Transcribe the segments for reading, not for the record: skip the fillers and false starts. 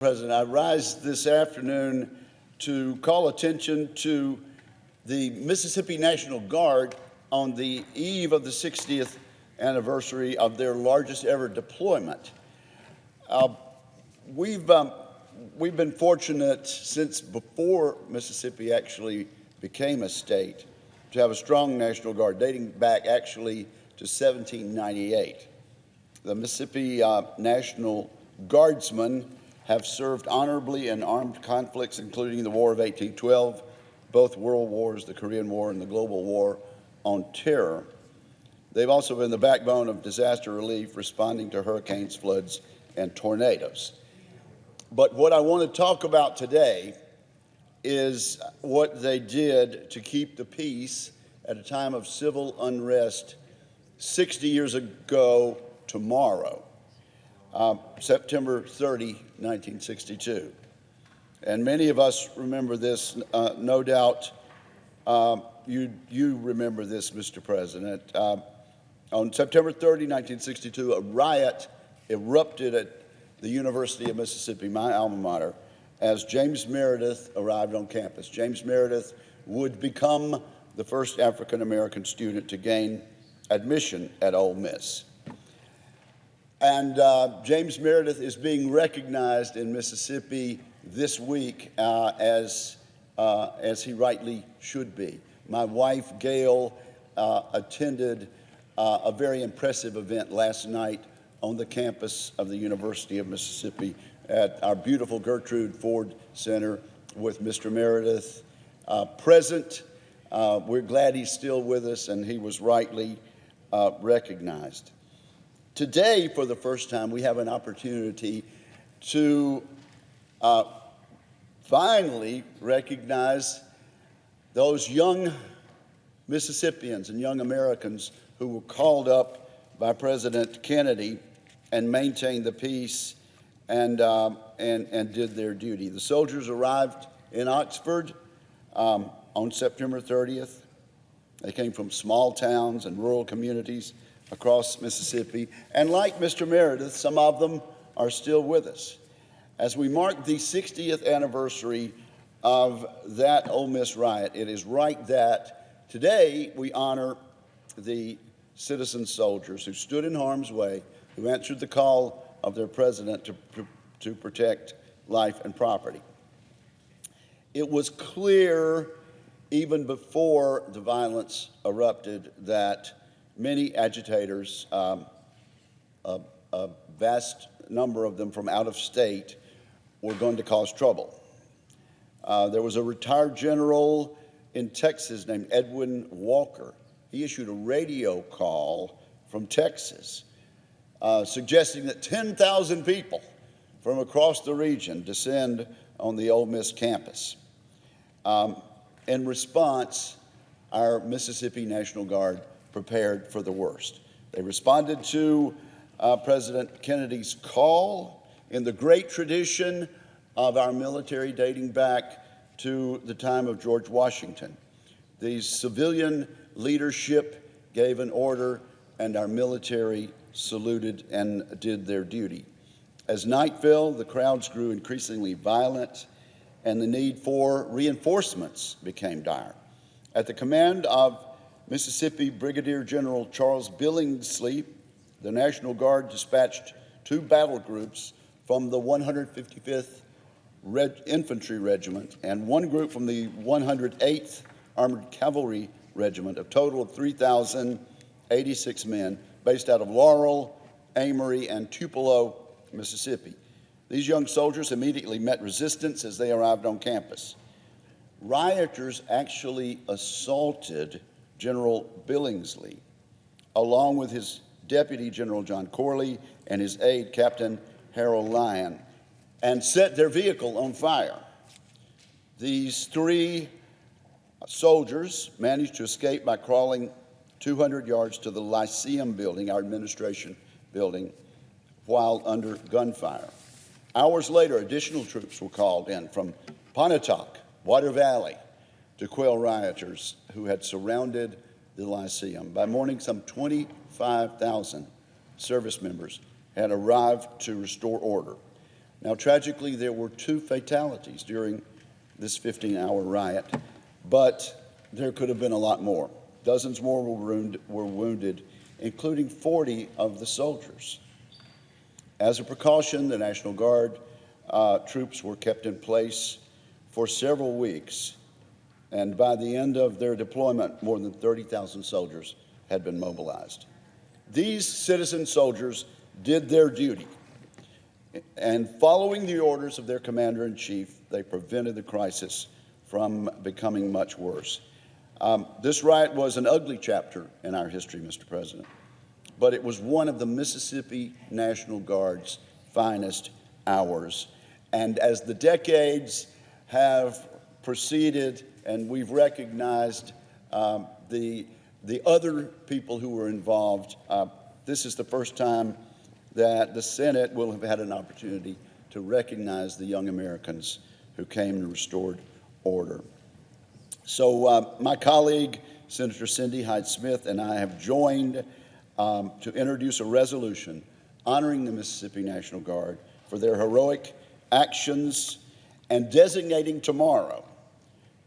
President, I rise this afternoon to call attention to the Mississippi National Guard on the eve of the 60th anniversary of their largest ever deployment. We've been fortunate since before Mississippi actually became a state to have a strong National Guard dating back actually to 1798. The Mississippi National Guardsmen have served honorably in armed conflicts, including the War of 1812, both world wars, the Korean War and the global war on terror. They've also been the backbone of disaster relief, responding to hurricanes, floods, and tornadoes. But what I want to talk about today is what they did to keep the peace at a time of civil unrest 60 years ago tomorrow. September 30, 1962. And many of us remember this, no doubt you remember this, Mr. President. On September 30, 1962, a riot erupted at the University of Mississippi, my alma mater, as James Meredith arrived on campus. James Meredith would become the first African-American student to gain admission at Ole Miss. And James Meredith is being recognized in Mississippi this week as he rightly should be. My wife, Gail, attended a very impressive event last night on the campus of the University of Mississippi at our beautiful Gertrude Ford Center with Mr. Meredith present. We're glad he's still with us, and he was rightly recognized. Today, for the first time, we have an opportunity to finally recognize those young Mississippians and young Americans who were called up by President Kennedy and maintained the peace and did their duty. The soldiers arrived in Oxford on September 30th. They came from small towns and rural communities across Mississippi, and like Mr. Meredith, some of them are still with us. As we mark the 60th anniversary of that Ole Miss riot, it is right that today we honor the citizen soldiers who stood in harm's way, who answered the call of their president to protect life and property. It was clear even before the violence erupted that many agitators, a vast number of them from out of state, were going to cause trouble. There was a retired general in Texas named Edwin Walker. He issued a radio call from Texas suggesting that 10,000 people from across the region descend on the Ole Miss campus. In response, our Mississippi National Guard prepared for the worst. They responded to President Kennedy's call in the great tradition of our military dating back to the time of George Washington. The civilian leadership gave an order, and our military saluted and did their duty. As night fell, the crowds grew increasingly violent, and the need for reinforcements became dire. At the command of Mississippi Brigadier General Charles Billingsley, the National Guard dispatched 2 battle groups from the 155th Infantry Regiment and 1 group from the 108th Armored Cavalry Regiment, a total of 3,086 men based out of Laurel, Amory, and Tupelo, Mississippi. These young soldiers immediately met resistance as they arrived on campus. Rioters actually assaulted General Billingsley, along with his deputy, General John Corley, and his aide, Captain Harold Lyon, and set their vehicle on fire. These 3 soldiers managed to escape by crawling 200 yards to the Lyceum building, our administration building, while under gunfire. Hours later, additional troops were called in from Pontotoc, Water Valley, to quell rioters who had surrounded the Lyceum. By morning, some 25,000 service members had arrived to restore order. Now, tragically, there were 2 fatalities during this 15-hour riot, but there could have been a lot more. Dozens more were wounded, including 40 of the soldiers. As a precaution, the National Guard troops were kept in place for several weeks, and by the end of their deployment, more than 30,000 soldiers had been mobilized. These citizen soldiers did their duty, and following the orders of their commander-in-chief, they prevented the crisis from becoming much worse. This riot was an ugly chapter in our history, Mr. President, but it was one of the Mississippi National Guard's finest hours. And as the decades have proceeded and we've recognized the other people who were involved, this is the first time that the Senate will have had an opportunity to recognize the young Americans who came and restored order. So my colleague, Senator Cindy Hyde-Smith, and I have joined to introduce a resolution honoring the Mississippi National Guard for their heroic actions and designating tomorrow,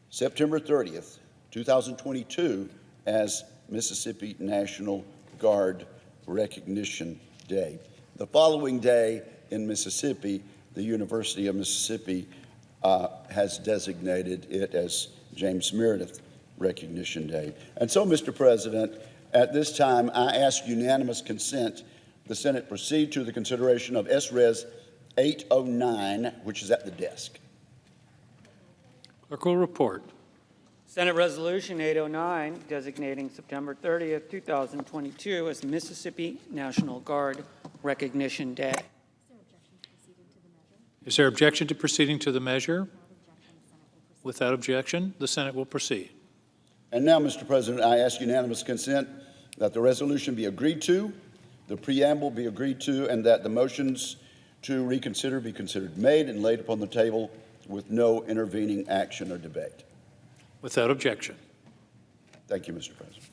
September 30th, 2022, as Mississippi National Guard Recognition Day. The following day in Mississippi, the University of Mississippi has designated it as James Meredith Recognition Day. And so, Mr. President, at this time, I ask unanimous consent the Senate proceed to the consideration of S-Res 809, which is at the desk. Clerk will report. Senate Resolution 809, designating September 30th, 2022 as Mississippi National Guard Recognition Day. Is there objection to proceeding to the measure? Without objection, the Senate will proceed. And now, Mr. President, I ask unanimous consent that the resolution be agreed to, the preamble be agreed to, and that the motions to reconsider be considered made and laid upon the table with no intervening action or debate. Without objection. Thank you, Mr. President.